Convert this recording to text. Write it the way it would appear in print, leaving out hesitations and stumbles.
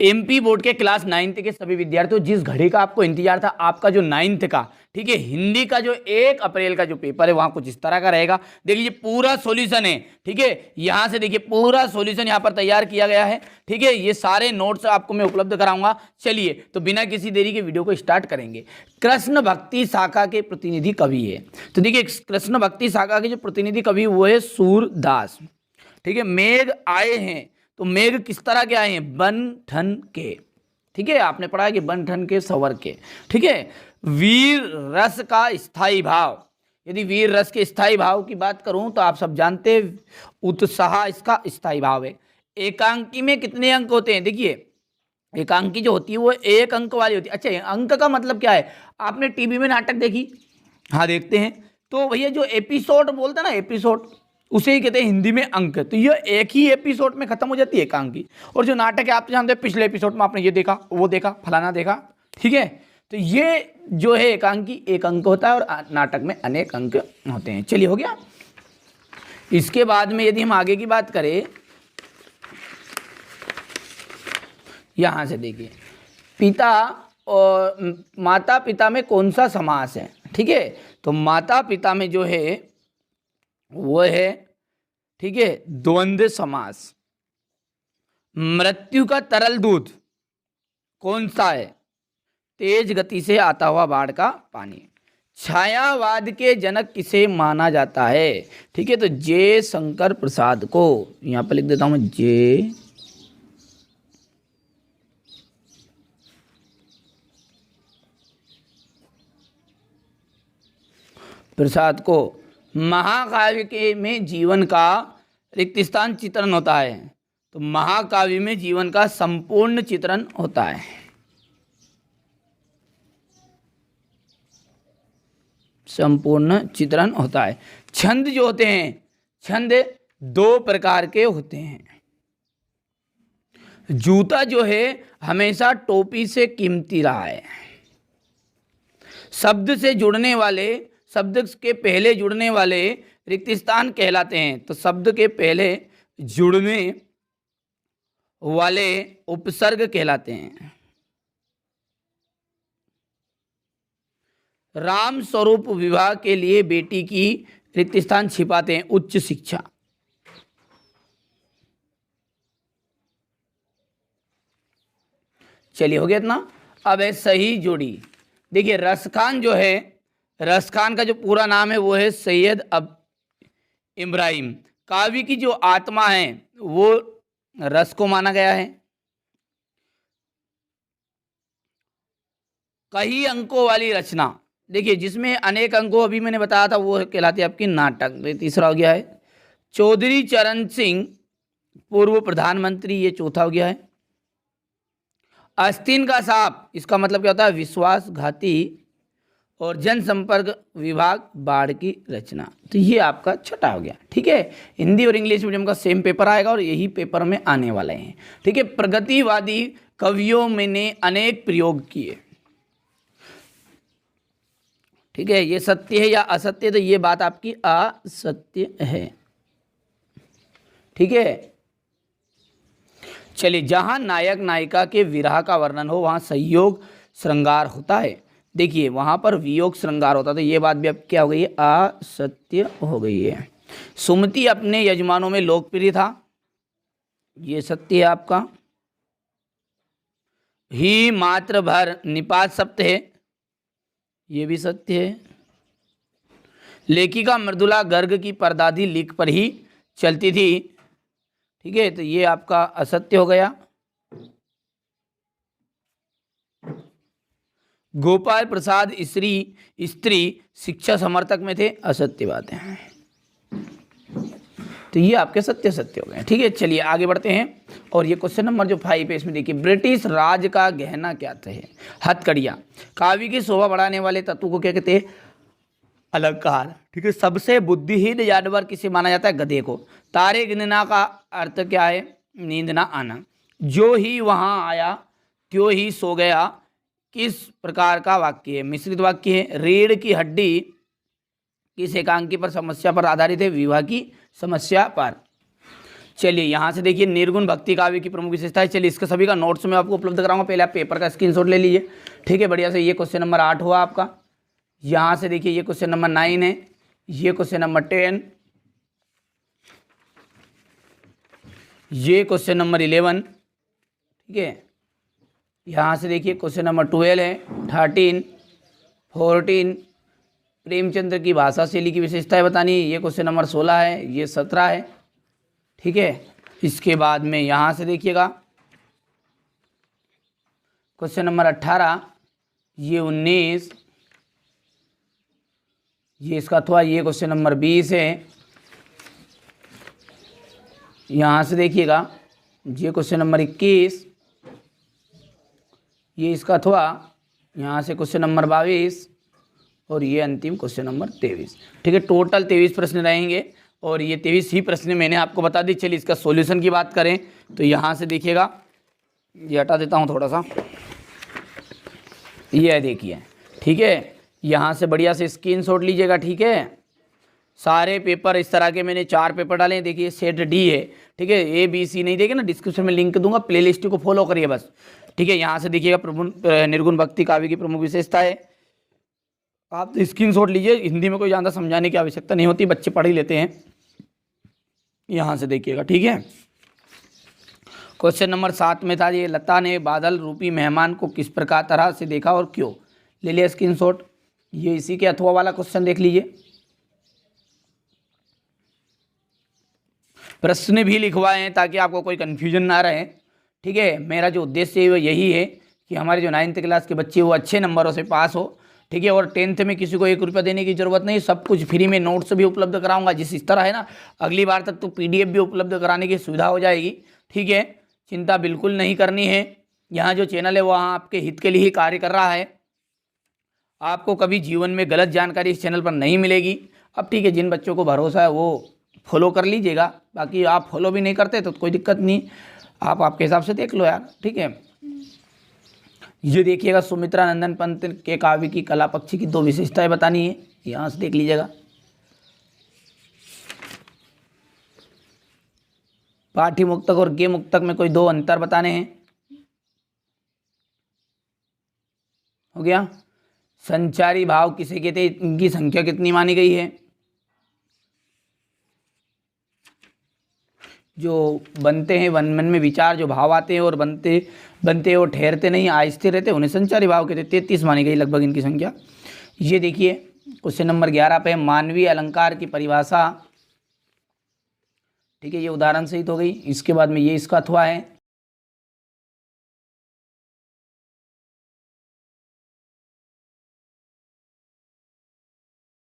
MP board के class 9th के सभी विद्यार्थियों, जिस घड़ी का आपको इंतजार था, आपका जो 9th का, ठीक है, हिंदी का जो 1 अप्रैल का जो पेपर है वहां कुछ इस तरह का रहेगा। देखिए पूरा सॉल्यूशन है, ठीक है, यहां से देखिए पूरा सॉल्यूशन यहां पर तैयार किया गया है, ठीक है, ये सारे नोट्स आपको मैं उपलब्ध कराऊंगा। चलिए तो बिना किसी देरी के वीडियो को स्टार्ट करेंगे। कृष्ण भक्ति शाखा के प्रतिनिधि कवि है, तो देखिए कृष्ण भक्ति शाखा के जो प्रतिनिधि कवि वो है सूरदास, ठीक है। मेघ आए हैं, तो मेघ किस तरह के आए हैं, बन ठन के, ठीक है, आपने पढ़ा है कि बन ठन के सवर के, ठीक है। वीर रस का स्थायी भाव, यदि वीर रस के स्थायी भाव की बात करूं तो आप सब जानते हैं उत्साह इसका स्थायी भाव है। एकांकी में कितने अंक होते हैं, देखिए एकांकी जो होती है वो 1 अंक वाली होती है। अच्छा, अंक का मतलब क्या है, आपने टीवी में नाटक देखी, हाँ देखते हैं, तो भैया जो एपिसोड बोलते हैं ना, एपिसोड, उसे ही कहते हैं हिंदी में अंक। तो ये एक ही एपिसोड में खत्म हो जाती है एकांकी। और जो नाटक है आप तो जानते हैं, पिछले एपिसोड में आपने ये देखा, वो देखा, फलाना देखा, ठीक है। तो ये जो है एकांकी 1 अंक होता है और नाटक में अनेक अंक होते हैं। चलिए हो गया। इसके बाद में यदि हम आगे की बात करें, यहां से देखिए पिता और माता पिता में कौन सा समास है, ठीक है। तो माता पिता में जो है वो है, ठीक है, द्वंद्व समास। मृत्यु का तरल दूध कौन सा है, तेज गति से आता हुआ बाढ़ का पानी। छायावाद के जनक किसे माना जाता है, ठीक है, तो जे शंकर प्रसाद को, यहां पर लिख देता हूं मैं जे प्रसाद को। महाकाव्य के में जीवन का रिक्त स्थान चित्रण होता है, तो महाकाव्य में जीवन का संपूर्ण चित्रण होता है, संपूर्ण चित्रण होता है। छंद जो होते हैं, छंद 2 प्रकार के होते हैं। जूता जो है हमेशा टोपी से कीमती रहा है। शब्द से जुड़ने वाले, शब्द के पहले जुड़ने वाले रिक्त स्थान कहलाते हैं, तो शब्द के पहले जुड़ने वाले उपसर्ग कहलाते हैं। राम स्वरूप विवाह के लिए बेटी की रिक्त स्थान छिपाते हैं, उच्च शिक्षा। चलिए हो गया इतना। अब है सही जोड़ी। देखिए रसखान जो है, रसखान का जो पूरा नाम है वो है सैयद अब इब्राहिम। काव्य की जो आत्मा है वो रस को माना गया है। कई अंकों वाली रचना, देखिए जिसमें अनेक अंकों, अभी मैंने बताया था, वो कहलाती है आपकी नाटक। तीसरा हो गया है। चौधरी चरण सिंह पूर्व प्रधानमंत्री, ये चौथा हो गया है। आस्तीन का सांप, इसका मतलब क्या होता है, विश्वासघाती और जनसंपर्क विभाग बाढ़ की रचना, तो ये आपका छठा हो गया, ठीक है। हिंदी और इंग्लिश मीडियम का सेम पेपर आएगा और यही पेपर में आने वाले हैं, ठीक है। प्रगतिवादी कवियों में ने अनेक प्रयोग किए, ठीक है। ये सत्य है या असत्य, तो ये बात आपकी असत्य है, ठीक है। चलिए, जहां नायक नायिका के विरह का वर्णन हो वहां संयोग श्रृंगार होता है। देखिए वहां पर वियोग श्रृंगार होता, तो ये बात भी अब क्या हो गई है, असत्य हो गई है। सुमति अपने यजमानों में लोकप्रिय था, ये सत्य है आपका। ही मात्र भर निपात सप्त है, ये भी सत्य है। लेखिका मृदुला गर्ग की परदादी लिख पर ही चलती थी, ठीक है, तो ये आपका असत्य हो गया। गोपाल प्रसाद स्त्री शिक्षा समर्थक में थे, असत्य बात है, तो ये आपके सत्य सत्य हो गए, ठीक है। चलिए आगे बढ़ते हैं। और ये क्वेश्चन नंबर जो 5 है, इसमें देखिए ब्रिटिश राज का गहना क्या थे, हथकड़ियाँ। काव्य की शोभा बढ़ाने वाले तत्व को क्या कहते हैं, अलंकार, ठीक है। सबसे बुद्धिहीन जानवर किसे माना जाता है, गधे को। तारे गिनना का अर्थ क्या है, नींद ना आना। जो ही वहाँ आया त्यों ही सो गया, किस प्रकार का वाक्य है, मिश्रित वाक्य है। रीढ़ की हड्डी किस एकांकी पर समस्या पर आधारित है, विवाह की समस्या पर। चलिए यहाँ से देखिए निर्गुण भक्ति काव्य की प्रमुख विशेषता है। चलिए इसका सभी का नोट्स में आपको उपलब्ध कराऊंगा, पहले आप पेपर का स्क्रीनशॉट ले लीजिए, ठीक है, बढ़िया से। ये क्वेश्चन नंबर 8 हुआ आपका। यहाँ से देखिए ये क्वेश्चन नंबर 9 है, ये क्वेश्चन नंबर 10, ये क्वेश्चन नंबर 11, ठीक है। यहाँ से देखिए क्वेश्चन नंबर 12 है, 13, 14, प्रेमचंद्र की भाषा शैली की विशेषताएं बतानी, ये क्वेश्चन नंबर 16 है, ये 17 है, ठीक है। इसके बाद में यहाँ से देखिएगा क्वेश्चन नंबर 18, ये 19, ये इसका अथवा ये क्वेश्चन नंबर 20 है। यहाँ से देखिएगा ये क्वेश्चन नंबर 21, ये इसका अथवा यहाँ से क्वेश्चन नंबर 22 और ये अंतिम क्वेश्चन नंबर 23, ठीक है। टोटल 23 प्रश्न रहेंगे और ये 23 ही प्रश्न मैंने आपको बता दी। चलिए इसका सॉल्यूशन की बात करें तो यहाँ से देखिएगा, ये हटा देता हूँ थोड़ा सा, ये देखिए, ठीक है। यहाँ से बढ़िया से स्क्रीनशॉट लीजिएगा, ठीक है। सारे पेपर इस तरह के मैंने 4 पेपर डाले हैं, देखिए सेट डी है, ठीक है। ए बी सी नहीं देखे ना, डिस्क्रिप्शन में लिंक दूंगा, प्लेलिस्ट को फॉलो करिए बस, ठीक है। यहाँ से देखिएगा निर्गुण भक्ति काव्य की प्रमुख विशेषता है, आप स्क्रीनशॉट लीजिए। हिंदी में कोई ज़्यादा समझाने की आवश्यकता नहीं होती, बच्चे पढ़ ही लेते हैं। यहाँ से देखिएगा, ठीक है। क्वेश्चन नंबर 7 में था, ये लता ने बादल रूपी मेहमान को किस प्रकार तरह से देखा और क्यों, ले लिया स्क्रीनशॉट। ये इसी के अथवा वाला क्वेश्चन देख लीजिए। प्रश्न भी लिखवाए हैं ताकि आपको कोई कन्फ्यूजन ना रहे, ठीक है। मेरा जो उद्देश्य है वो यही है कि हमारे जो 9th क्लास के बच्चे वो अच्छे नंबरों से पास हो, ठीक है। और 10th में किसी को 1 रुपया देने की ज़रूरत नहीं, सब कुछ फ्री में, नोट्स भी उपलब्ध कराऊंगा। जिस इस तरह है ना, अगली बार तक तो PDF भी उपलब्ध कराने की सुविधा हो जाएगी, ठीक है। चिंता बिल्कुल नहीं करनी है। यहाँ जो चैनल है वहाँ आपके हित के लिए ही कार्य कर रहा है। आपको कभी जीवन में गलत जानकारी इस चैनल पर नहीं मिलेगी। अब ठीक है, जिन बच्चों को भरोसा है वो फॉलो कर लीजिएगा, बाकी आप फॉलो भी नहीं करते तो कोई दिक्कत नहीं, आप आपके हिसाब से देख लो यार, ठीक है। ये देखिएगा सुमित्रा नंदन पंत के काव्य की कला पक्षी की 2 विशेषताएं बतानी है, यहाँ से देख लीजिएगा। पाठ्य मुक्तक और गे मुक्तक में कोई 2 अंतर बताने हैं, हो गया। संचारी भाव किसे कहते हैं, इनकी संख्या कितनी मानी गई है। जो बनते हैं मन में विचार, जो भाव आते हैं और बनते और ठहरते नहीं, आहिस्ते रहते, उन्हें संचारी भाव कहते हैं। 33 मानी गई लगभग इनकी संख्या। ये देखिए क्वेश्चन नंबर 11 पे मानवीय अलंकार की परिभाषा, ठीक है, ये उदाहरण सहित हो गई। इसके बाद में ये इसका अथवा है,